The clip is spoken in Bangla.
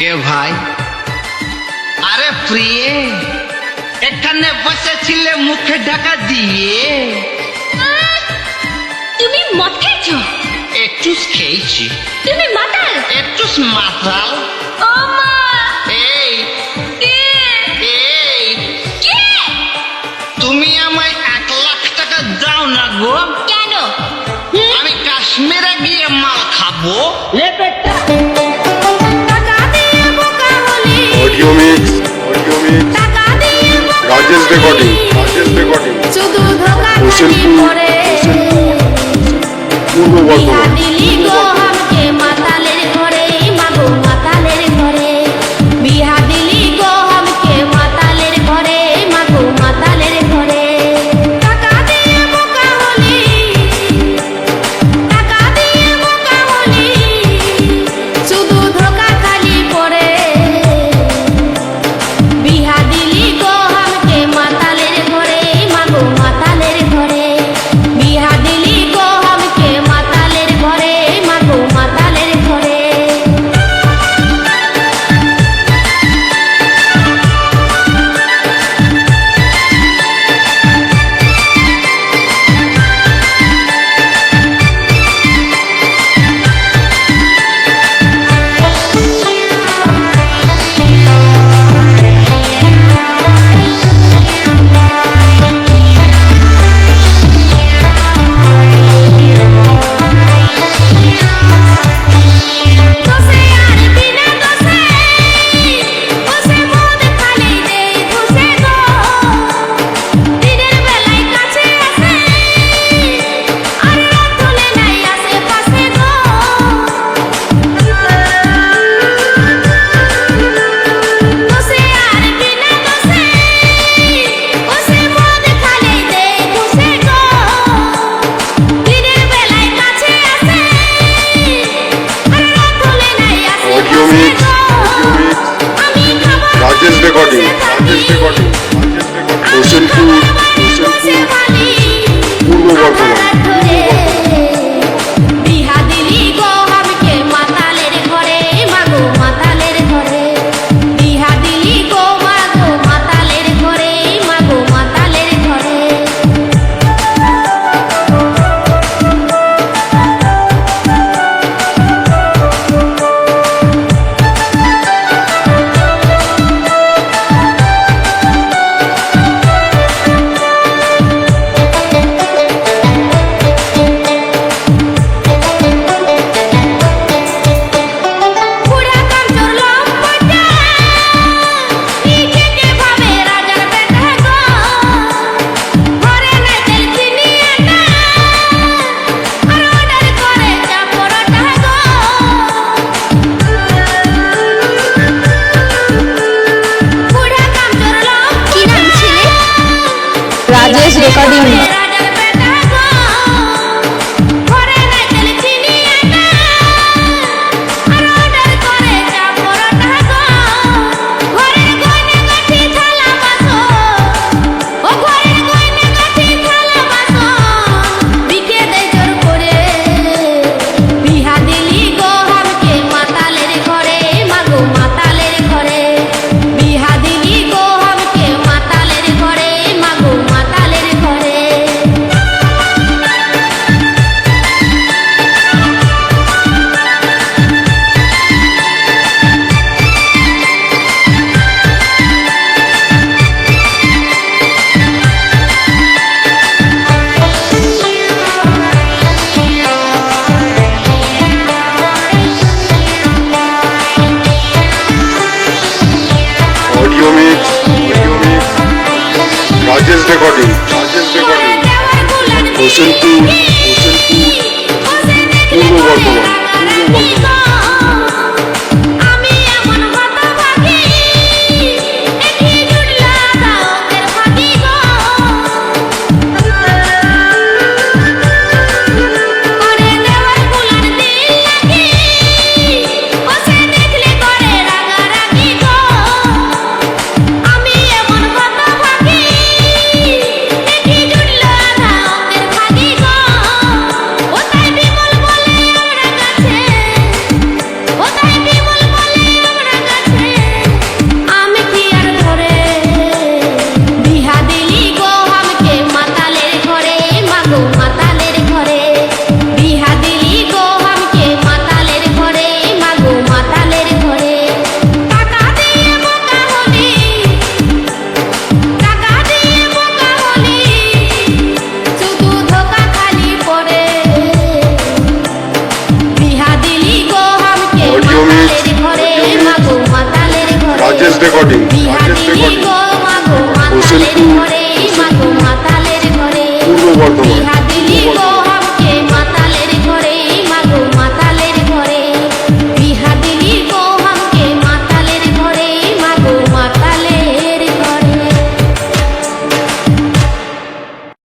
কে ভাই? আরে প্রিয়ে, এখানে বসেছিলে মুখে ঢাকা দিয়ে। তুমি মদ খেয়েছো? একটু খেয়েছি। তুমি মাতাল? একটু মাতাল। ও মা! এই কে? এই কে? তুমি আমায় 1 লাখ টাকা দাও না গো। কেন? আমি কাশ্মীরে গিয়ে মাল খাবো। টাকা দিয়ে বোকা হলি। অডিও মিক্স টাকা দিয়ে বোকা রাজেশ হলি। রেকর্ডিং শুধু ধোকা খালি হোসেনপুর, পড়ে। পূর্ব বিহা বর্ধমান। দিলি গো হামকে মাতালের ঘরে, মাগো মাতালের ঘরে। বিহা দিলি গো হামকে মাতালের ঘরে, মাগো মাতালের ঘরে। টাকা দিয়ে বোকা হলি। টাকা দিয়ে বোকা হলি। শুধু ধোকা খালি পড়ে। বিহা দিলি গো হামকে মাতালের ঘরে, মাগো মাতালের ঘরে। বিহা দিলি গো হামকে মাতালের ঘরে, মাগো মাতালের ঘরে। দোষে আর বিনা দোষে, ওসে মদ খালি দেই ঘুষে গো। দিনের বেলায় কাছে আসে, আর রাত হলে নাই আশেপাশে গো। দোষে আর বিনা দোষে, ওসে মদ খালি দেই ঘুষে গো। দিনের বেলায় কাছে আসে, আর রাত হলে নাই অডিও আশেপাশে মিক্স গো। আমি খাবার রাজেশ রেকর্ডিং হোসেনপুর, পূর্ব বর্ধমান। বিহা দিলি গো হামকে মাতালের ঘরে, মাগো মাতালের ঘরে। বিহা দিলি গো মাগো মাতালের ঘরে, মাগো মাতালের ঘরে। বুড়া কামচোর লম্পটা, নিজেকে ভাবে রাজার বেটা গো। ঘরে নাই তেল চিনি আটা, আর অর্ডার করে চা পরোটা গো। বুড়া কামচোর লম্পটা, কি নাম ছিলে? রাজেশ রেকর্ডিং। রাজার বেটা গো। ঘরে নাই তেল চিনি আটা, আর অর্ডার করে চা পরোটা গো। ঘরের গয়না গাঁঠি থালা বাসন, ও ঘরের গয়না গাঁঠি থালা বাসন, বিকে দেয় জোর করে। বিহা দিলি গো হামকে মাতালের ঘরে, মাগো মাতালের ঘরে। বিহা দিলি গো হামকে মাতালের ঘরে, মাগো মাতালের ঘরে। Audio mix Rajesh recording Hosenpur, Purba Bardhaman. আমি এমন হতভাগী, একই জুটলা দাওয়াতের ফাঁকি গো। করে দেওয়ার কুলার দিল নাকি, ওসে দেখলে করে রাগারাগি গো। আমি এমন হতভাগী, একই জুটলা দাওয়াতের ফাঁকি গো। ও তাই বিমল বলে আমরা কাছে, রেকর্ডিং, রাজেশ রেকর্ডিং, হোসেনপুর